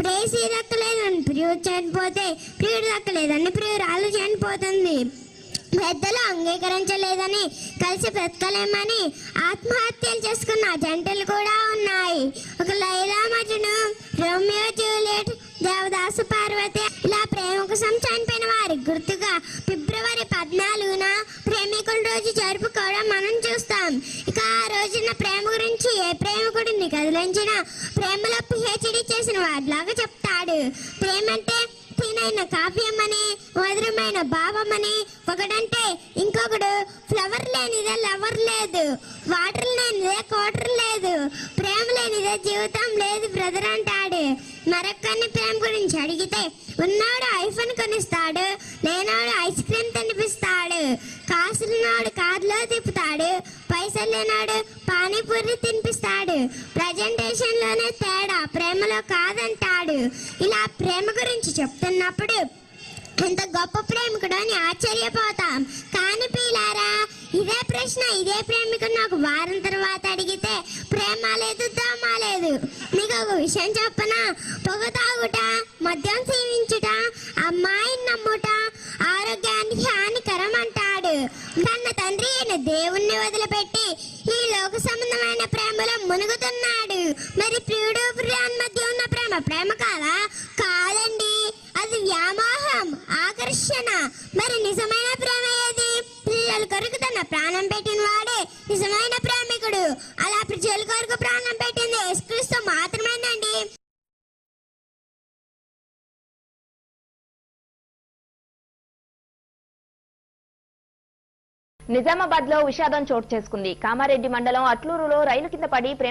ప్రేయసి దక్కలేదని ప్రియుడు చనిపోతే ప్రియుడు దక్కలేదని ప్రియురాలు చనిపోతుంది. పెద్దలు అంగీకరించలేదని కలిసి బ్రతకలేమని ఆత్మహత్యలు చేసుకున్న జంటలు కూడా ఉన్నాయి. ఒక లైలా మజ్ను, రోమియో జూలియట్, దేవదాసు పార్వతి ఇలా ప్రేమ కోసం చనిపోయిన వారి గుర్తుగా ఫిబ్రవరి 14న ప్రేమికుల రోజు జరుపుకోవడం మనం చూస్తాం. ఇక ఆ రోజున ప్రేమ గురించి ఏ ప్రేమికుడిని కదిలించిన ప్రేమలో పిహెచ్డి చేసిన వాడిలాగా చెప్తాడు. ప్రేమంటే తినైన కావ్యమని, మధురమైన భావమని, ఒకడంటే ఇంకొకడు ఫ్లవర్ లేనిదే లవర్ లేదు, వాటర్ లేనిదే క్వార్టర్ లేదు, ప్రేమ లేనిదే జీవితం లేదు బ్రదర్ అంటాడు. మరొకరిని ప్రేమ గురించి అడిగితే ఉన్నాడు ఐఫోన్ కొనిస్తాడు, లేనాడు ఐస్ క్రీమ్ తినిపిస్తాడు, కాసులున్నాడు కార్లో తిప్పుతాడు, పైసలు లేనాడు పానీపూరి తినిపిస్తాడు. ప్రజెంటేషన్ లోనే తేడా, ప్రేమలో కాదంటాడు. ఇలా ప్రేమ గురించి చెప్తున్నప్పుడు ఎంత గొప్ప ప్రేమికుడు అని ఆశ్చర్యపోతాం. కానీ పీలారా, ఇదే ప్రశ్న ఇదే ప్రేమికుడు నాకు వారం తర్వాత అడిగితే ప్రేమ లేదు దోమ లేదు. మీకు ఒక విషయం చెప్పనా? పొగ తాగుట, మద్యం సేవించుట, అమ్మాయిని నమ్ముట ఆరోగ్యానికి హానికరం అంటాడు. తన తండ్రి అయిన దేవుణ్ణి వదిలిపెట్టి ఈ లోక సంబంధమైన ప్రేమలో మునుగుతున్నాడు. మరి ప్రియుడు ప్రియాన్ మధ్య ఉన్న ప్రేమ ప్రేమ కాదా? కాదండి, అది వ్యామోహం, ఆకర్షణ. మరి నిజమైన ప్రేమ ఏది? పిల్లల కొరకు తన ప్రాణం పెట్టిన వాడే నిజమైన ప్రేమికుడు. అలా ప్రజల కొరకు ప్రాణం పెట్టింది యేసుక్రీస్తు మాత్రమేనండి. నిజామాబాద్ లో విషాదం చోటు చేసుకుంది. కామారెడ్డి మండలం అట్లూరులో రైలు కింద పడి